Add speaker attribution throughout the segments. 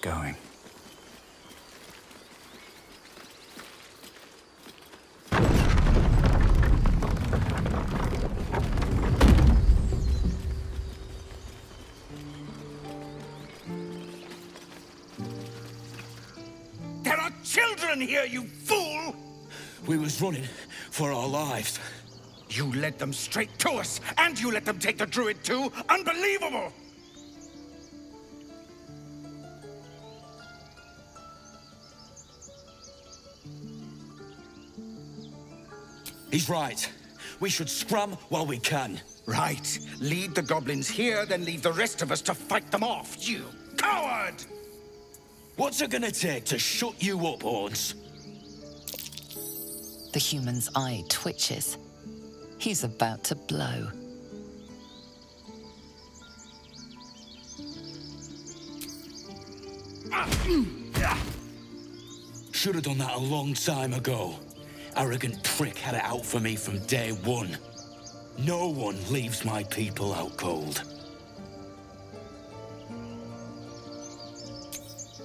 Speaker 1: going.
Speaker 2: There are children here, you fool!
Speaker 3: We was running for our lives.
Speaker 2: You led them straight to us, and you let them take the druid too? Unbelievable!
Speaker 3: He's right. We should scram while we can.
Speaker 2: Right. Lead the goblins here, then leave the rest of us to fight them off, you coward!
Speaker 3: What's it gonna take to shut you up, Horns?
Speaker 4: The human's eye twitches. He's about to blow.
Speaker 3: Should have done that a long time ago. Arrogant prick had it out for me from day one. No one leaves my people out cold.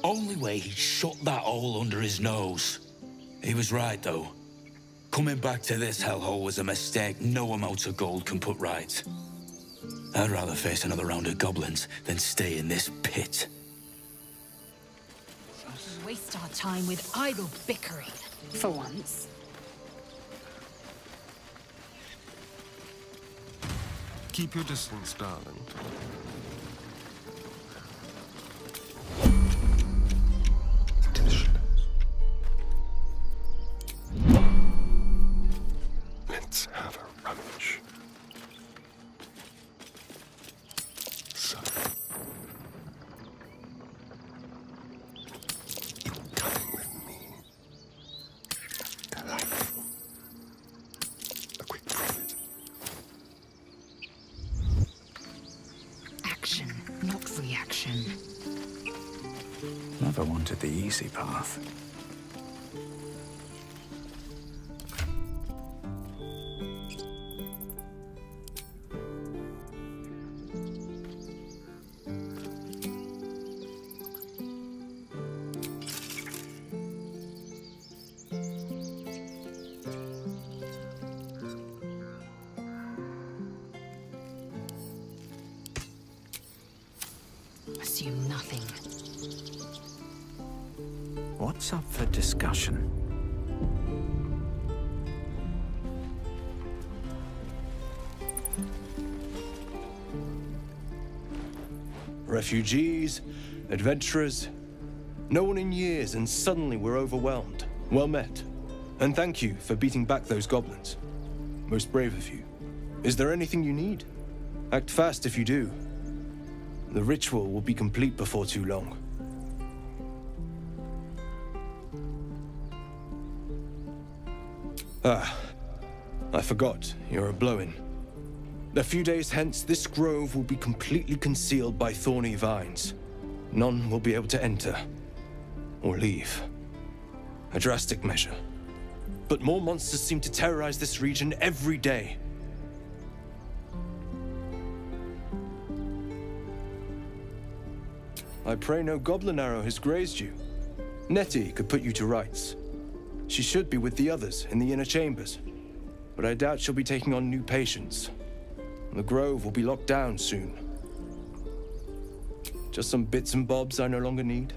Speaker 3: Only way he shut that hole under his nose. He was right, though. Coming back to this hellhole was a mistake no amount of gold can put right. I'd rather face another round of goblins than stay in this pit.
Speaker 5: Waste our time with idle bickering, for once.
Speaker 6: Keep your distance, darling. Let's have a rummage. So, you're coming with me. Delightful. A quick profit.
Speaker 5: Action, not reaction.
Speaker 1: Never wanted the easy path.
Speaker 5: Assume nothing.
Speaker 1: What's up for discussion?
Speaker 7: Refugees, adventurers, no one in years, and suddenly we're overwhelmed. Well met. And thank you for beating back those goblins. Most brave of you. Is there anything you need? Act fast if you do. The ritual will be complete before too long. Ah, I forgot, you're a blow-in. A few days hence, this grove will be completely concealed by thorny vines. None will be able to enter or leave. A drastic measure. But more monsters seem to terrorize this region every day. I pray no goblin arrow has grazed you. Nettie could put you to rights. She should be with the others in the inner chambers, but I doubt she'll be taking on new patients. The grove will be locked down soon. Just some bits and bobs I no longer need.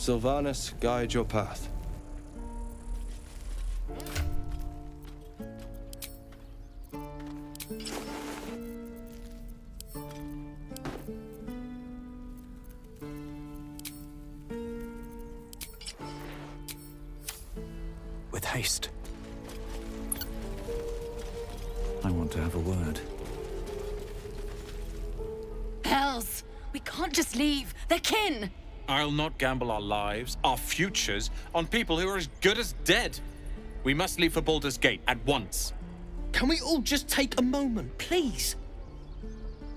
Speaker 7: Sylvanus, guide your path.
Speaker 1: With haste. I want to have a word.
Speaker 5: Hells! We can't just leave. They're kin!
Speaker 8: I'll not gamble our lives, our futures, on people who are as good as dead. We must leave for Baldur's Gate at once.
Speaker 9: Can we all just take a moment, please?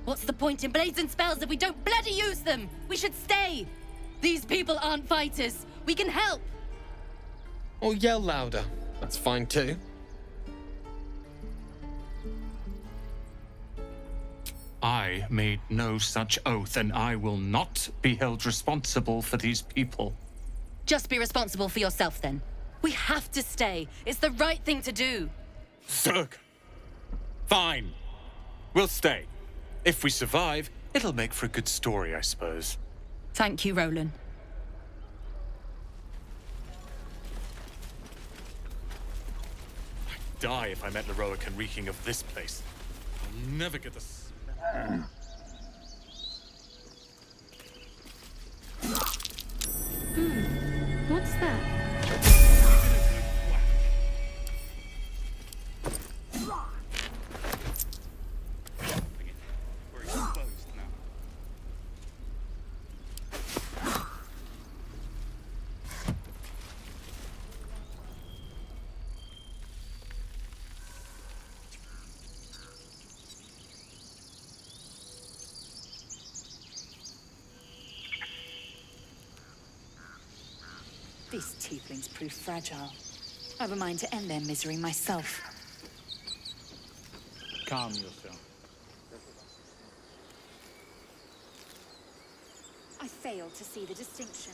Speaker 5: What's the point in blades and spells if we don't bloody use them? We should stay! These people aren't fighters. We can help!
Speaker 9: Or yell louder. That's fine too.
Speaker 8: I made no such oath, and I will not be held responsible for these people.
Speaker 5: Just be responsible for yourself then. We have to stay. It's the right thing to do.
Speaker 8: Zerg! Fine. We'll stay. If we survive, it'll make for a good story, I suppose.
Speaker 5: Thank you, Roland.
Speaker 8: I'd die if I met Leroic and reeking of this place. I'll never get this.
Speaker 5: What's that?
Speaker 8: We're exposed now.
Speaker 10: These tieflings prove fragile. I've a mind to end their misery myself.
Speaker 8: Calm yourself.
Speaker 10: I fail to see the distinction.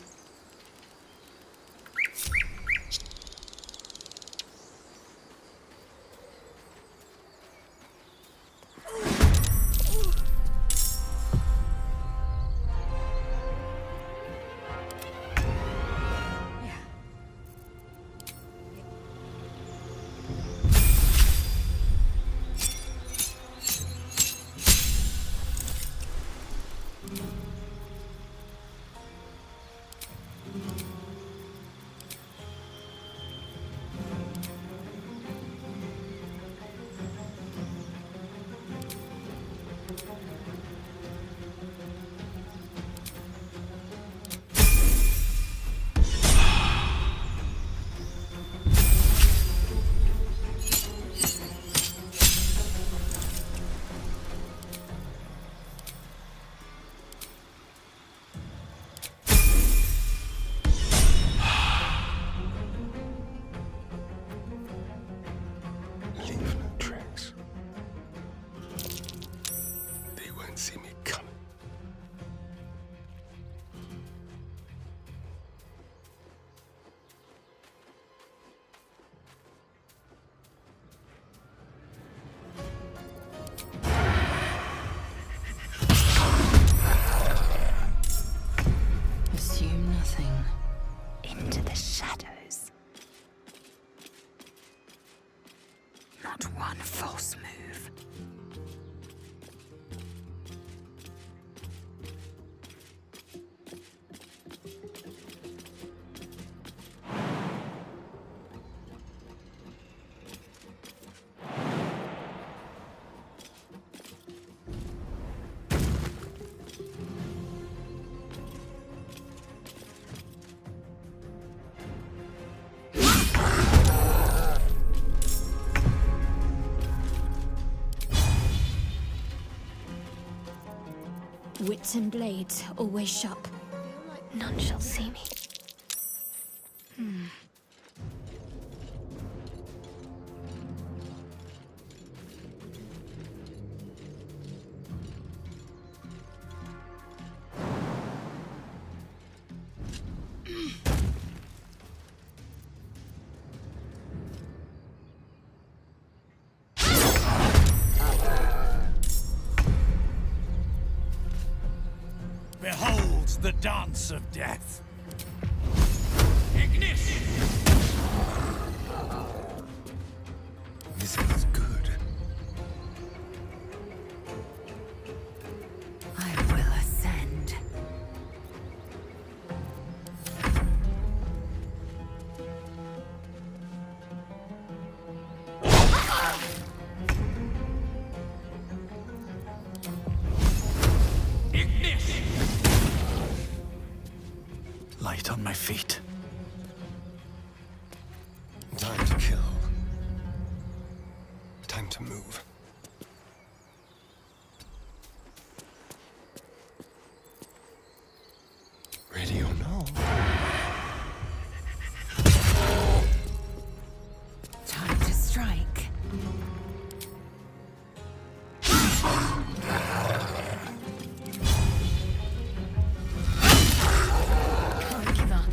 Speaker 11: Wits and blades always sharp. None shall see me.
Speaker 2: Behold the dance of death. Ignition!
Speaker 6: This is good.
Speaker 10: I will ascend.
Speaker 2: Ignition!
Speaker 1: Light on my feet.
Speaker 6: Time to kill. Time to move. Ready or no?
Speaker 10: Time to strike. Can't give up.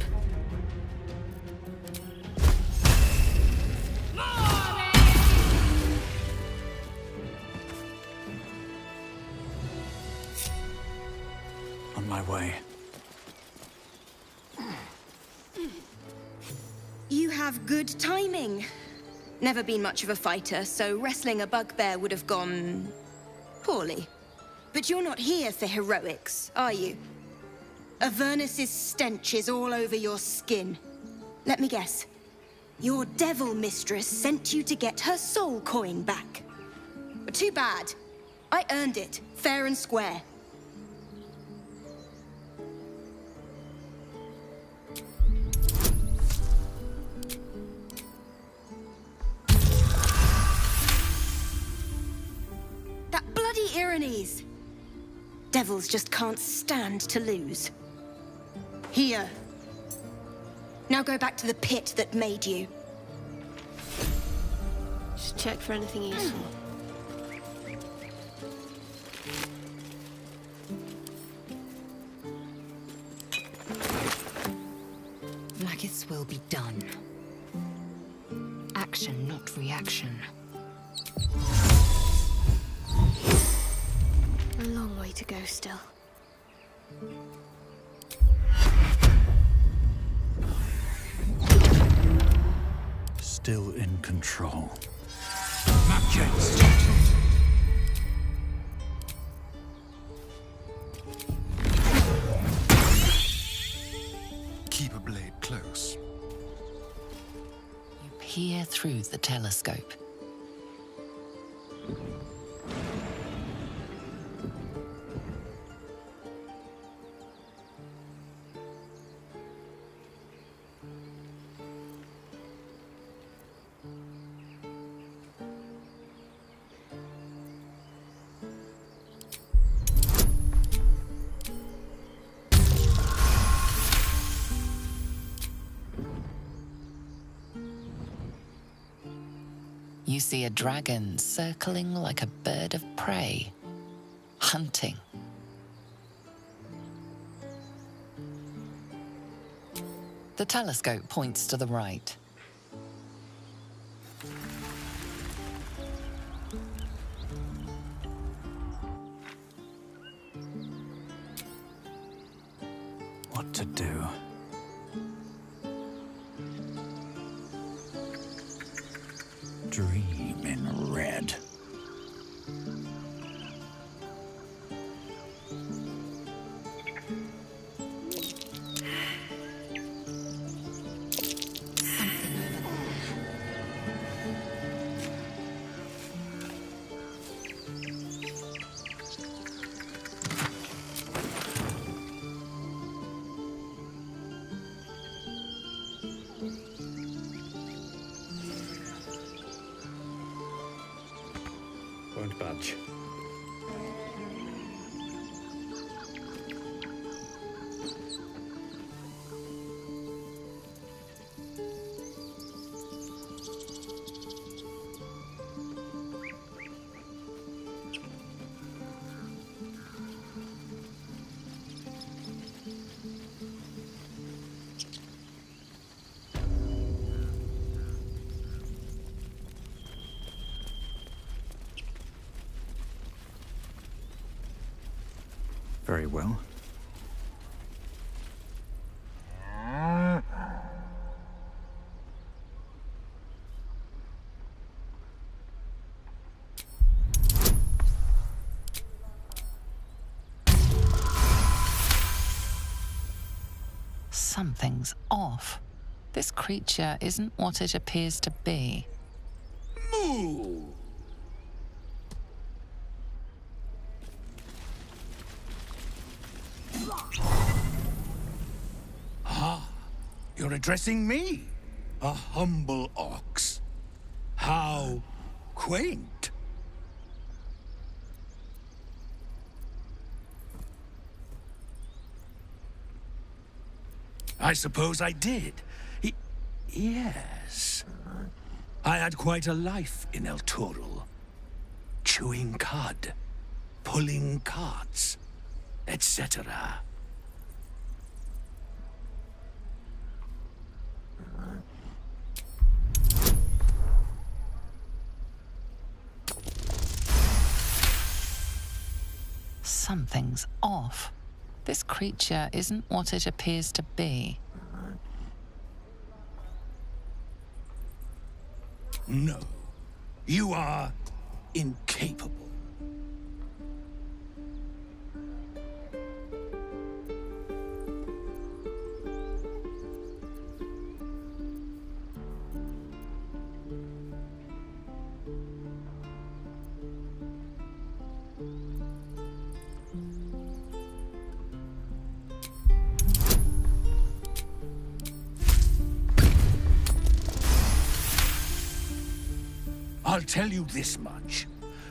Speaker 1: On my way.
Speaker 12: You have good timing. Never been much of a fighter, so wrestling a bugbear would have gone poorly. But you're not here for heroics, are you? Avernus's stench is all over your skin. Let me guess. Your devil mistress sent you to get her soul coin back. But too bad. I earned it, fair and square. That bloody Irenes! Devils just can't stand to lose. Here. Now go back to the pit that made you.
Speaker 11: Just check for anything useful.
Speaker 10: Maggots will be done. Action, not reaction.
Speaker 11: A long way to go still.
Speaker 1: Still in control.
Speaker 2: Maggots!
Speaker 6: Keep a blade close.
Speaker 4: You peer through the telescope. You see a dragon circling like a bird of prey, hunting. The telescope points to the right.
Speaker 1: What to do? Dream in red.
Speaker 9: Won't budge.
Speaker 1: Very well.
Speaker 4: Something's off. This creature isn't what it appears to be.
Speaker 2: Moo! Ah, you're addressing me, a humble ox. How quaint. I suppose I did. Yes. I had quite a life in El Toro. Chewing cud, pulling carts, etc.
Speaker 4: Something's off. This creature isn't what it appears to be.
Speaker 2: No, you are incapable. I'll tell you this much.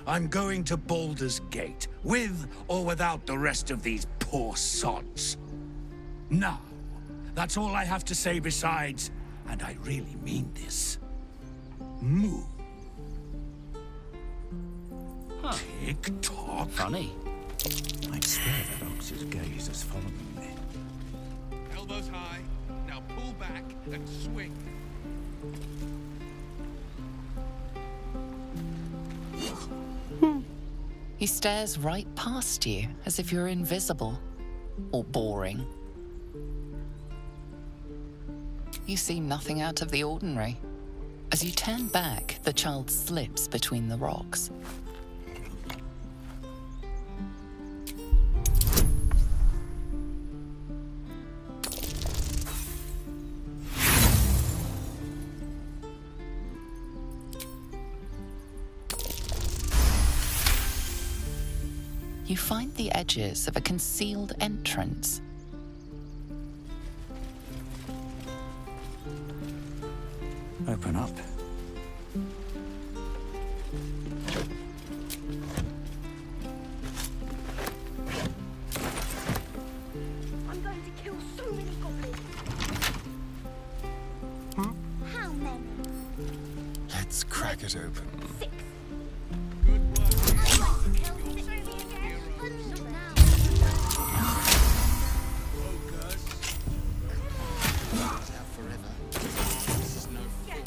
Speaker 2: I'm going to Baldur's Gate, with or without the rest of these poor sods. Now, that's all I have to say besides, and I really mean this, moo.
Speaker 1: Huh.
Speaker 2: Tick-tock.
Speaker 1: Funny. I swear that ox's gaze is following me.
Speaker 8: Elbows high. Now pull back and swing.
Speaker 4: He stares right past you, as if you're invisible. Or boring. You see nothing out of the ordinary. As you turn back, the child slips between the rocks. You find the edges of a concealed entrance.
Speaker 1: Open up.
Speaker 11: I'm going to kill so many goblins. How many?
Speaker 6: Let's crack it open.
Speaker 11: 6.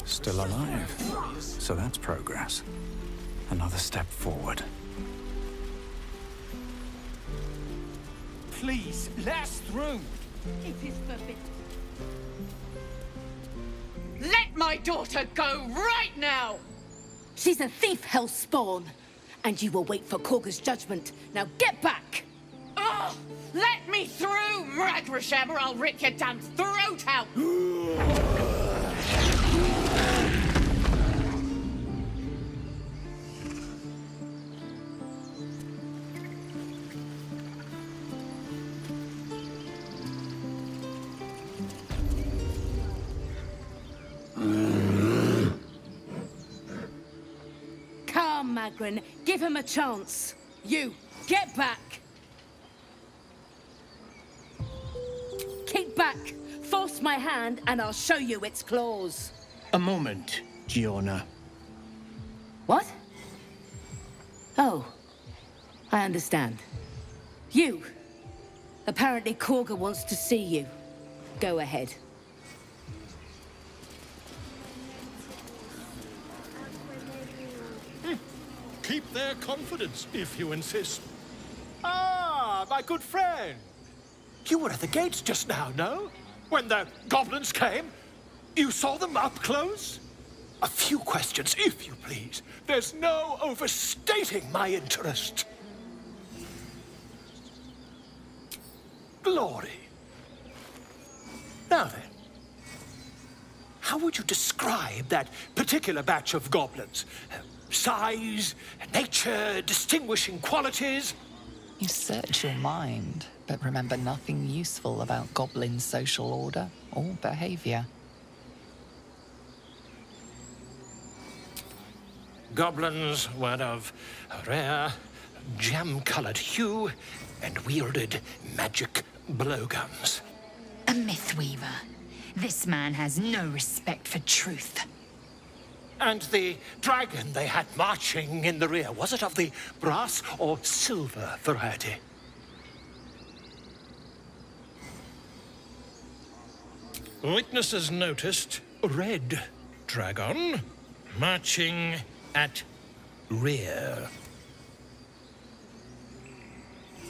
Speaker 1: Still alive. So that's progress. Another step forward.
Speaker 2: Please, let us through.
Speaker 5: It is forbidden. Let my daughter go right now!
Speaker 10: She's a thief, hellspawn. And you will wait for Korga's judgment. Now get back!
Speaker 5: Oh, let me through, Mragrashem, or I'll rip your damn throat out!
Speaker 10: Come, Magrin. Give him a chance. You, get back! Kick back! Force my hand, and I'll show you its claws.
Speaker 13: A moment, Giorna.
Speaker 10: What? Oh, I understand. You. Apparently Korga wants to see you. Go ahead.
Speaker 14: Keep their confidence, if you insist.
Speaker 13: Ah,
Speaker 14: Ah, my good friend. You were at the gates just now, no? When the goblins came? You saw them up close? A few questions, if you please. There's no overstating my interest. Glory. Now then, how would you describe that particular batch of goblins? Size, nature, distinguishing qualities?
Speaker 4: You search your mind, but remember nothing useful about goblin social order or behavior.
Speaker 14: Goblins were of a rare, jam-colored hue and wielded magic blowguns.
Speaker 15: A mythweaver. This man has no respect for truth.
Speaker 14: And the dragon they had marching in the rear, was it of the brass or silver variety? Witnesses noticed a red dragon marching at rear.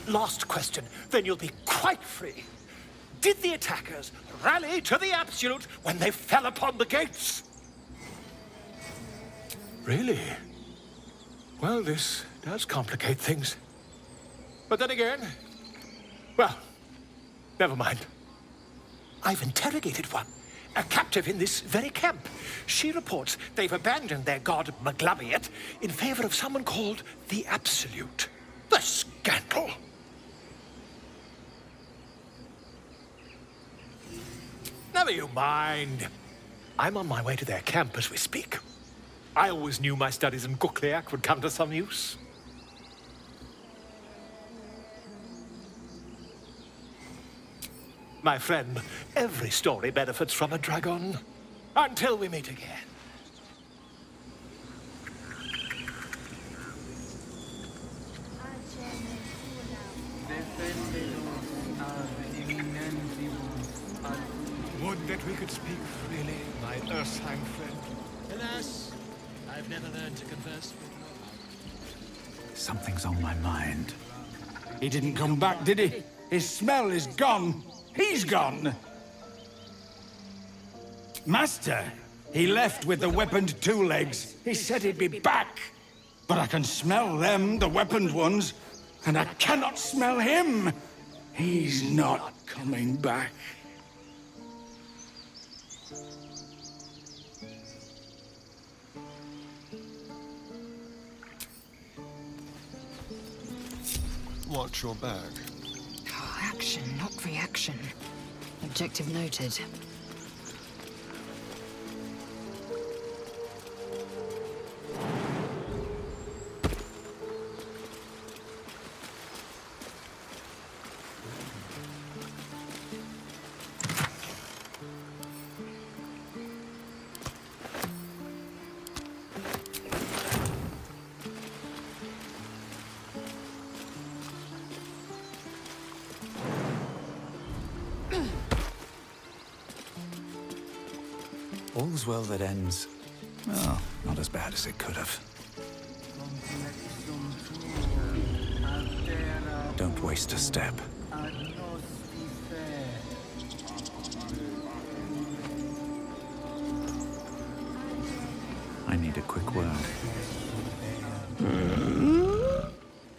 Speaker 14: Last question, then you'll be quite free. Did the attackers rally to the absolute when they fell upon the gates? Really? Well, this does complicate things. But then again, well, never mind. I've interrogated one, a captive in this very camp. She reports they've abandoned their god Maglabiet in favor of someone called the Absolute. The scandal! Never you mind. I'm on my way to their camp as we speak. I always knew my studies in Gukliak would come to some use. My friend, every story benefits from a dragon. Until we meet again.
Speaker 6: Would that we could speak freely, my Ursheim friend.
Speaker 2: Alas, I've never learned to converse with your
Speaker 1: Something's on my mind.
Speaker 16: He didn't come back, did he? His smell is gone. He's gone. Master, he left with the weaponed two legs. He said he'd be back. But I can smell them, the weaponed ones, and I cannot smell him. He's not coming back.
Speaker 6: Watch your back.
Speaker 15: Oh, action, not reaction. Objective noted.
Speaker 1: All's well that ends. Well, not as bad as it could have. Don't waste a step. I need a quick word.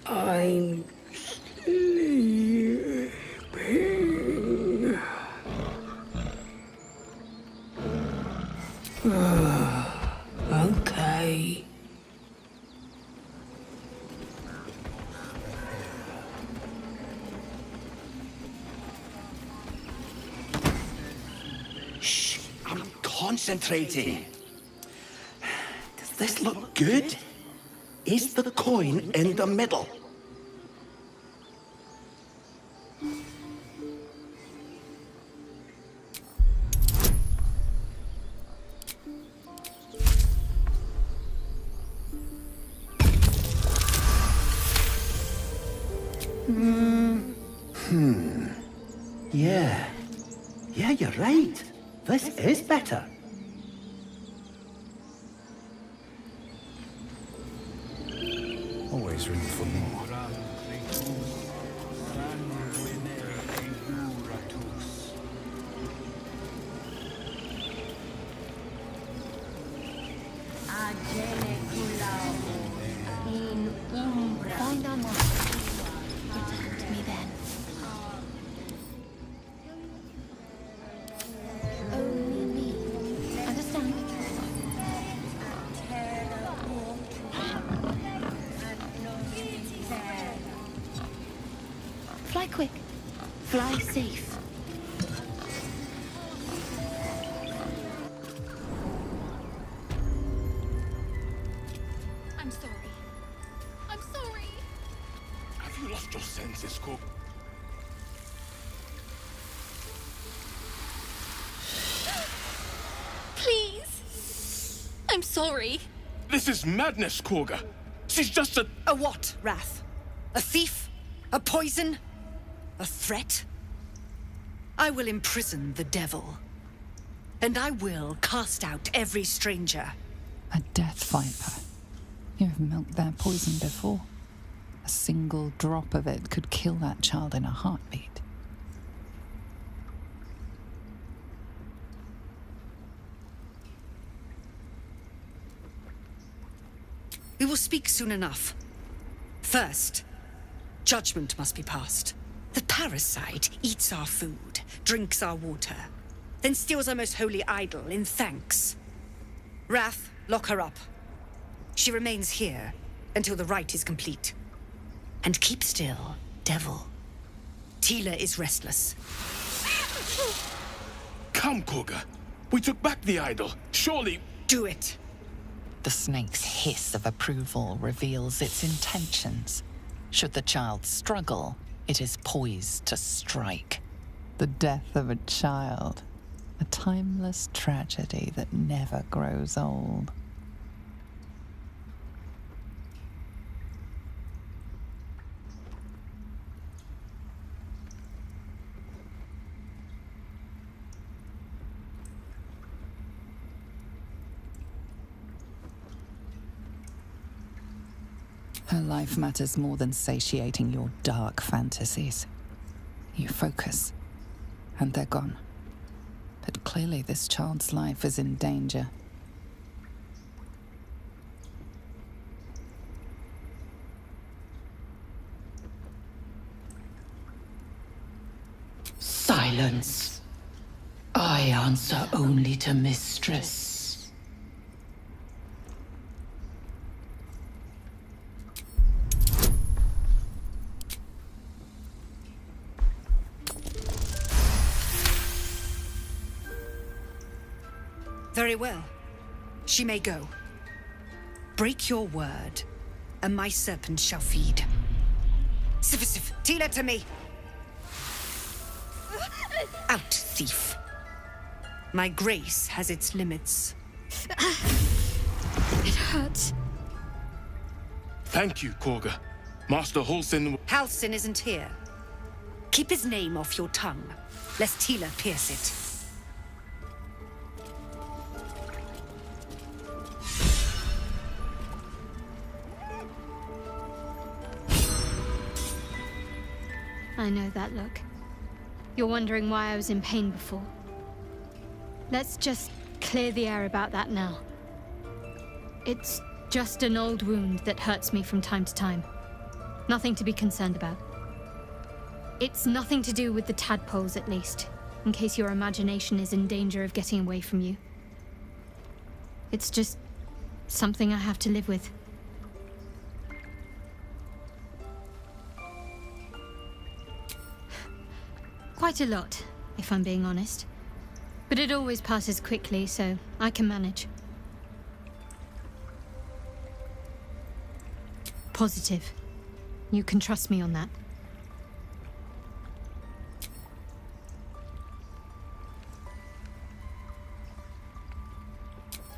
Speaker 17: I'm sleeping. Okay.
Speaker 16: Shh, I'm concentrating. Does this look good? Is the coin in the middle?
Speaker 17: Yeah, you're right. This is better.
Speaker 1: Always room for more.
Speaker 11: find our master, return to me then. Only me. Understand? Fly quick. Fly safe.
Speaker 10: I'm sorry. I'm sorry.
Speaker 14: Have you lost your senses, Cook?
Speaker 10: Please. I'm sorry.
Speaker 14: This is madness, Korga. She's just a...
Speaker 18: A what, Wrath? A thief? A poison? A threat? I will imprison the devil. And I will cast out every stranger.
Speaker 4: A death viper. You have milked their poison before. A single drop of it could kill that child in a heartbeat.
Speaker 18: We will speak soon enough. First, judgment must be passed. The parasite eats our food, drinks our water, then steals our most holy idol in thanks. Wrath, lock her up. She remains here until the rite is complete. And keep still, devil. Tila is restless.
Speaker 14: Come, Korga. We took back the idol. Surely...
Speaker 18: Do it.
Speaker 4: The snake's hiss of approval reveals its intentions. Should the child struggle, it is poised to strike. The death of a child. A timeless tragedy that never grows old. Her life matters more than satiating your dark fantasies. You focus, and they're gone. But clearly this child's life is in danger.
Speaker 19: Silence. I answer only to Mistress.
Speaker 18: Very well. She may go. Break your word, and my serpent shall feed. Sif, Tila to me! Out, thief. My grace has its limits.
Speaker 11: It hurts.
Speaker 14: Thank you, Korga. Master Halsin...
Speaker 18: Halsin isn't here. Keep his name off your tongue, lest Tila pierce it.
Speaker 11: I know that look. You're wondering why I was in pain before. Let's just clear the air about that now. It's just an old wound that hurts me from time to time. Nothing to be concerned about. It's nothing to do with the tadpoles, at least, in case your imagination is in danger of getting away from you. It's just something I have to live with. Quite a lot, if I'm being honest. But it always passes quickly, so I can manage. Positive. You can trust me on that.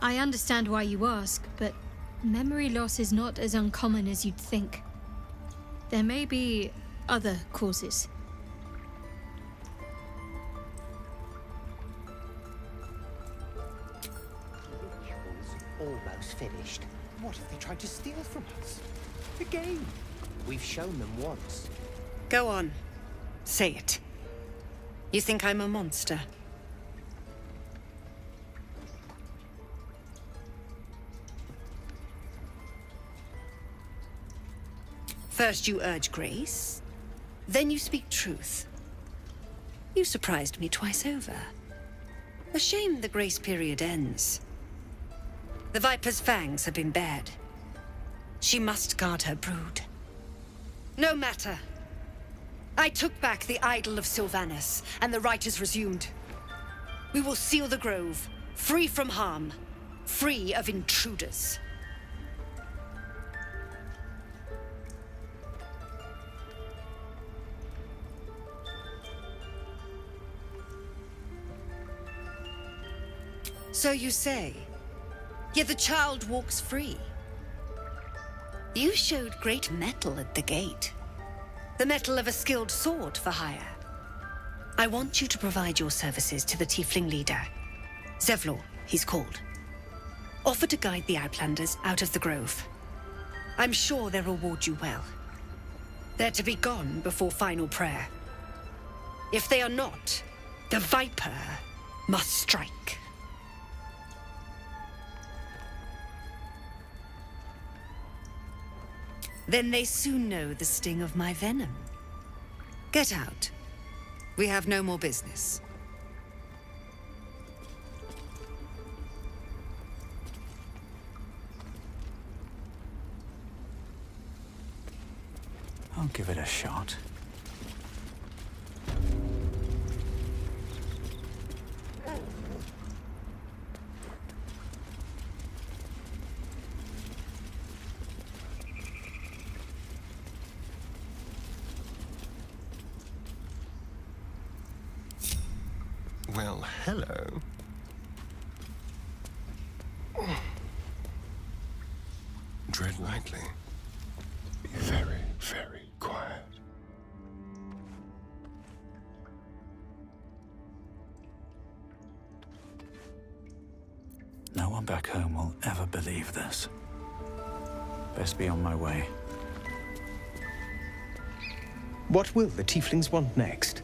Speaker 11: I understand why you ask, but memory loss is not as uncommon as you'd think. There may be other causes.
Speaker 17: Almost finished. What if they tried to steal from us? The game. We've shown them once.
Speaker 18: Go on. Say it. You think I'm a monster? First you urge grace, then you speak truth. You surprised me twice over. A shame the grace period ends. The Viper's fangs have been bared. She must guard her brood. No matter. I took back the idol of Sylvanus, and the rite is resumed. We will seal the grove, free from harm, free of intruders. So you say, yet the child walks free. You showed great mettle at the gate. The mettle of a skilled sword for hire. I want you to provide your services to the tiefling leader. Zevlor, he's called. Offer to guide the Outlanders out of the grove. I'm sure they'll reward you well. They're to be gone before final prayer. If they are not, the Viper must strike. Then they soon know the sting of my venom. Get out. We have no more business.
Speaker 1: I'll give it a shot.
Speaker 6: Well, hello. Tread lightly. Be very, very quiet.
Speaker 1: No one back home will ever believe this. Best be on my way.
Speaker 7: What will the tieflings want next?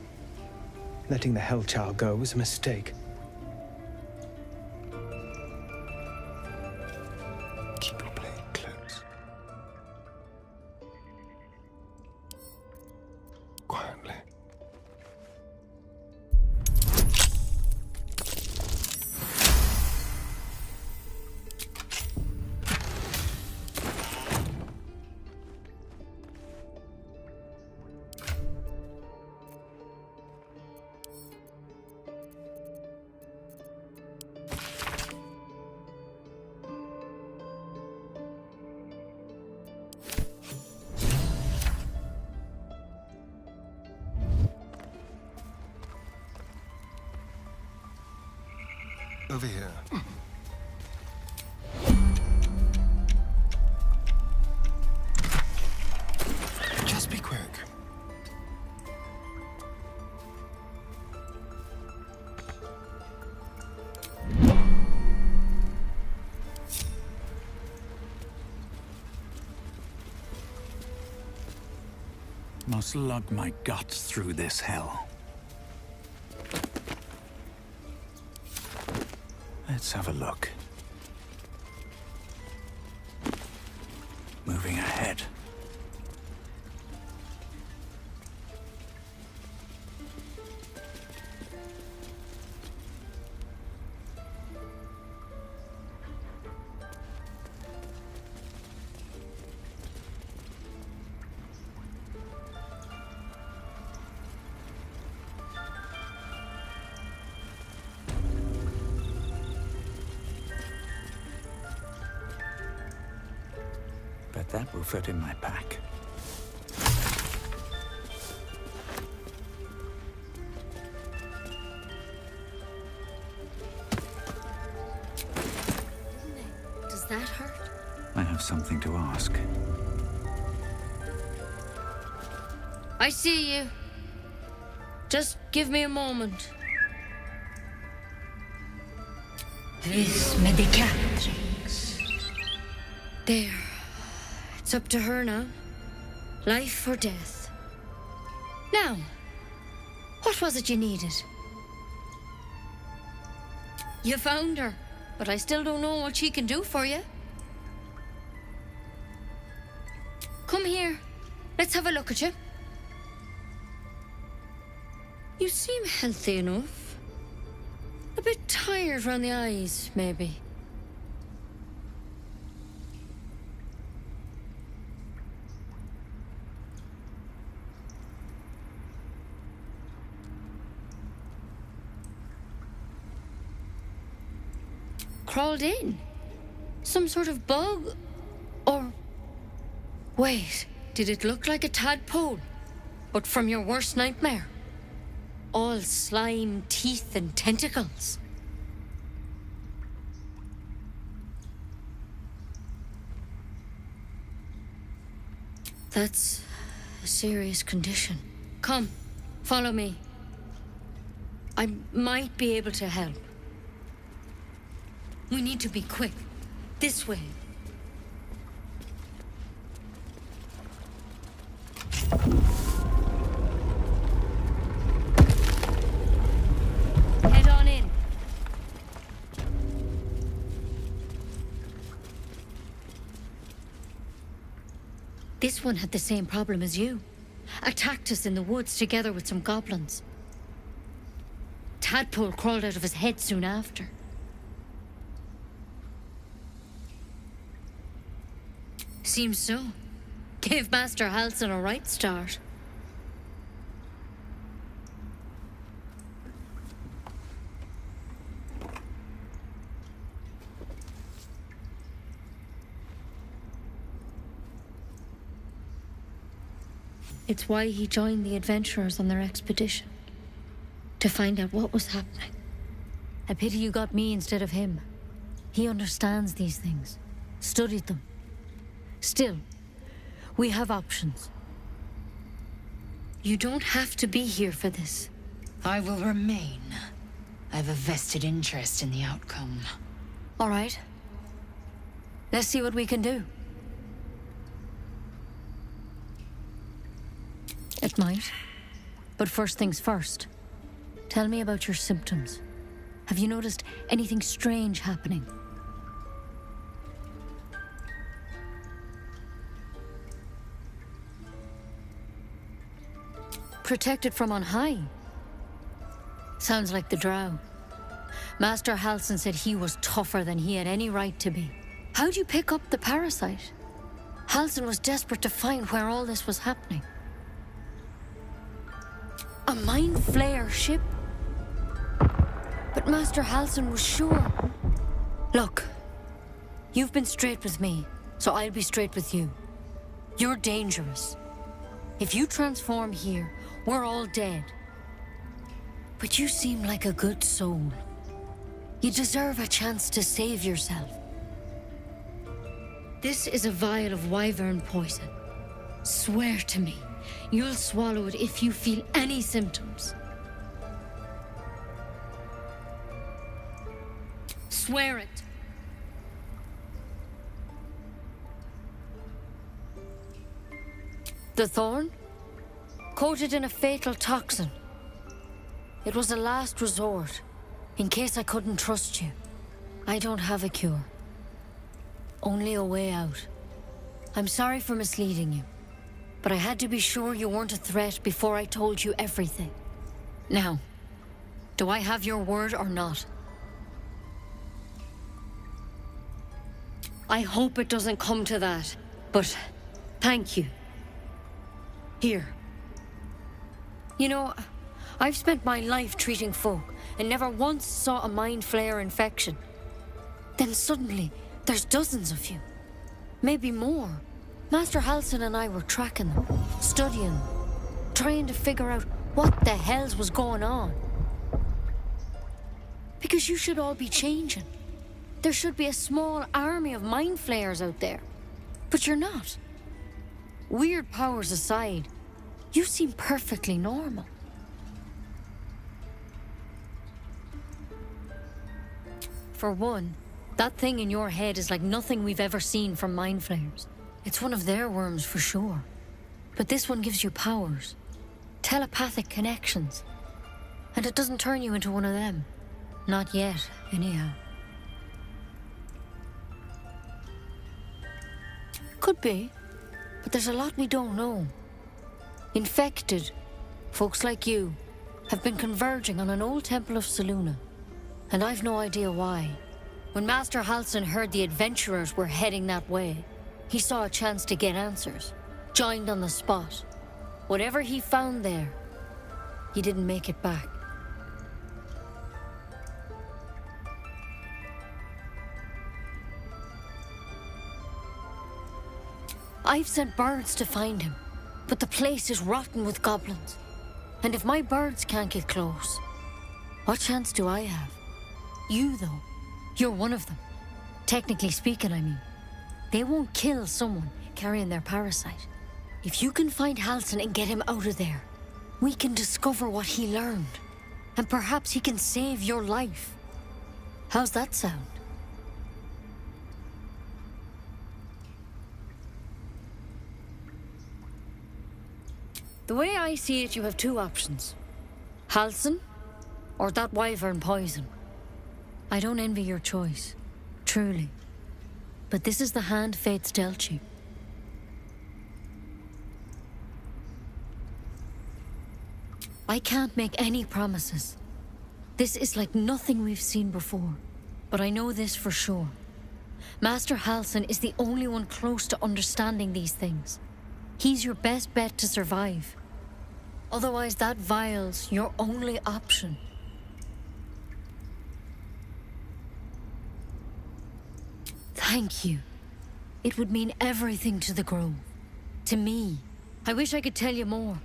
Speaker 7: Letting the Hellchild go was a mistake.
Speaker 6: Keep your blade close. Quietly. Over here. Just be quick.
Speaker 1: Must lug my guts through this hell. Let's have a look. Moving ahead. Bet that will fit in my pack.
Speaker 11: Does that hurt?
Speaker 1: I have something to ask.
Speaker 5: I see you. Just give me a moment.
Speaker 15: This medicatrix.
Speaker 5: There. It's up to her now. Life or death. Now, what was it you needed? You found her, but I still don't know what she can do for you. Come here. let's have a look at you. You seem healthy enough. A bit tired around the eyes, maybe. Crawled in? Some sort of bug? Or... Wait, did it look like a tadpole? But from your worst nightmare? All slime, teeth, and tentacles. That's a serious condition. Come, follow me. I might be able to help. We need to be quick. This way. Head on in. This one had the same problem as you. Attacked us in the woods together with some goblins. Tadpole crawled out of his head soon after. Seems so. Gave Master Halsin a right start. It's why he joined the adventurers on their expedition. To find out what was happening. A pity you got me instead of him. He understands these things. Studied them. Still, we have options. You don't have to be here for this.
Speaker 15: I will remain. I have a vested interest in the outcome.
Speaker 5: All right. Let's see what we can do. It might. But first things first. Tell me about your symptoms. Have you noticed anything strange happening? Protected from on high? Sounds like the drow. Master Halsin said he was tougher than he had any right to be. How'd you pick up the parasite? Halsin was desperate to find where all this was happening. A mind flare ship? But Master Halsin was sure. Look, you've been straight with me, so I'll be straight with you. You're dangerous. If you transform here, we're all dead. But you seem like a good soul. You deserve a chance to save yourself. This is a vial of wyvern poison. Swear to me, you'll swallow it if you feel any symptoms. Swear it. The thorn? Coated in a fatal toxin. It was a last resort, in case I couldn't trust you. I don't have a cure. Only a way out. I'm sorry for misleading you, but I had to be sure you weren't a threat before I told you everything. Now, do I have your word or not? I hope it doesn't come to that, but thank you. Here. You know, I've spent my life treating folk and never once saw a mind flare infection. Then suddenly, there's dozens of you. Maybe more. Master Halsin and I were tracking them, studying them, trying to figure out what the hells was going on. Because you should all be changing. There should be a small army of mind flayers out there. But you're not. Weird powers aside, you seem perfectly normal. For one, that thing in your head is like nothing we've ever seen from mind flayers. It's one of their worms for sure. But this one gives you powers. Telepathic connections. And it doesn't turn you into one of them. Not yet, anyhow. Could be. But there's a lot we don't know. Infected, folks like you, have been converging on an old temple of Selûne. And I've no idea why. When Master Halsin heard the adventurers were heading that way, he saw a chance to get answers, joined on the spot. Whatever he found there, he didn't make it back. I've sent birds to find him, but the place is rotten with goblins. And if my birds can't get close, what chance do I have? You, though, you're one of them. Technically speaking, I mean. They won't kill someone carrying their parasite. If you can find Halsin and get him out of there, we can discover what he learned. And perhaps he can save your life. How's that sound? The way I see it, you have two options. Halsin, or that wyvern poison. I don't envy your choice, truly. But this is the hand fate's dealt you. I can't make any promises. This is like nothing we've seen before. But I know this for sure. Master Halsin is the only one close to understanding these things. He's your best bet to survive. Otherwise, that vial's your only option. Thank you. It would mean everything to the Grove. To me. I wish I could tell you more.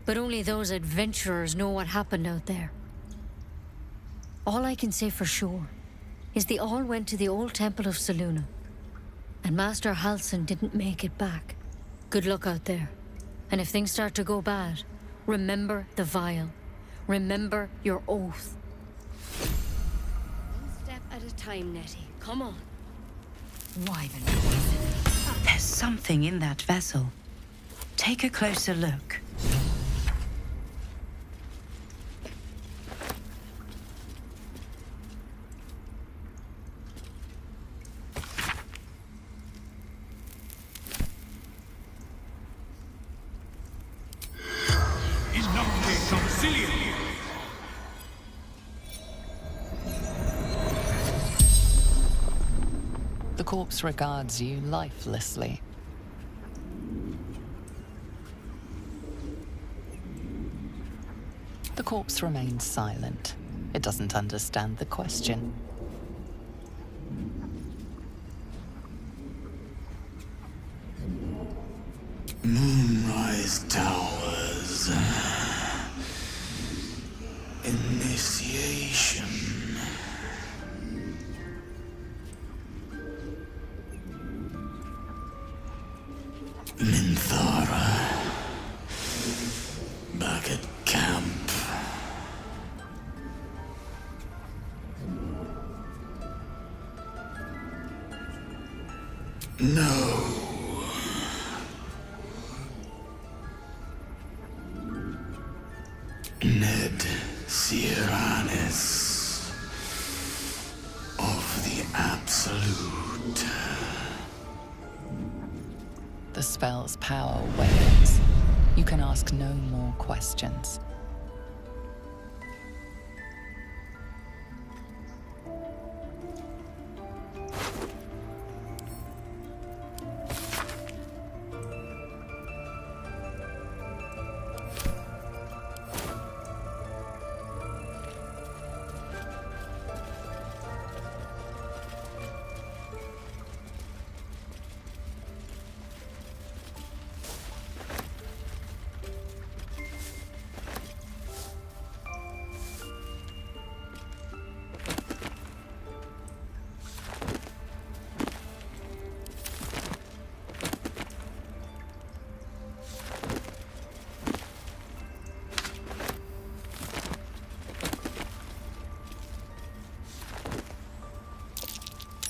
Speaker 5: But only those adventurers know what happened out there. All I can say for sure is they all went to the old temple of Selûne. And Master Halsin didn't make it back. Good luck out there. And if things start to go bad, remember the vial. Remember your oath. One step at a time, Nettie. Come on.
Speaker 15: Wyvern poison. There's something in that vessel. Take a closer look.
Speaker 4: The corpse regards you lifelessly. The corpse remains silent. It doesn't understand the question.
Speaker 3: Moonrise Towers. Initiation. Minthara. Back at camp. No. Ned Sierranis of the Absolute.
Speaker 4: The spell's power wanes. You can ask no more questions.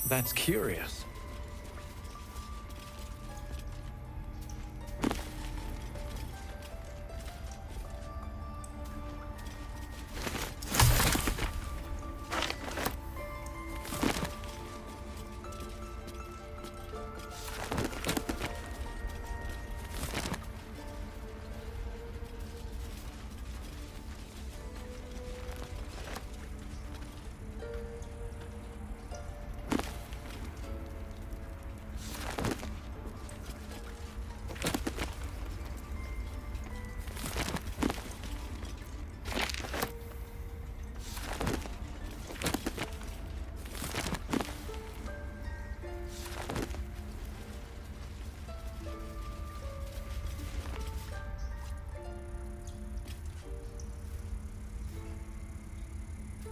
Speaker 1: That's curious.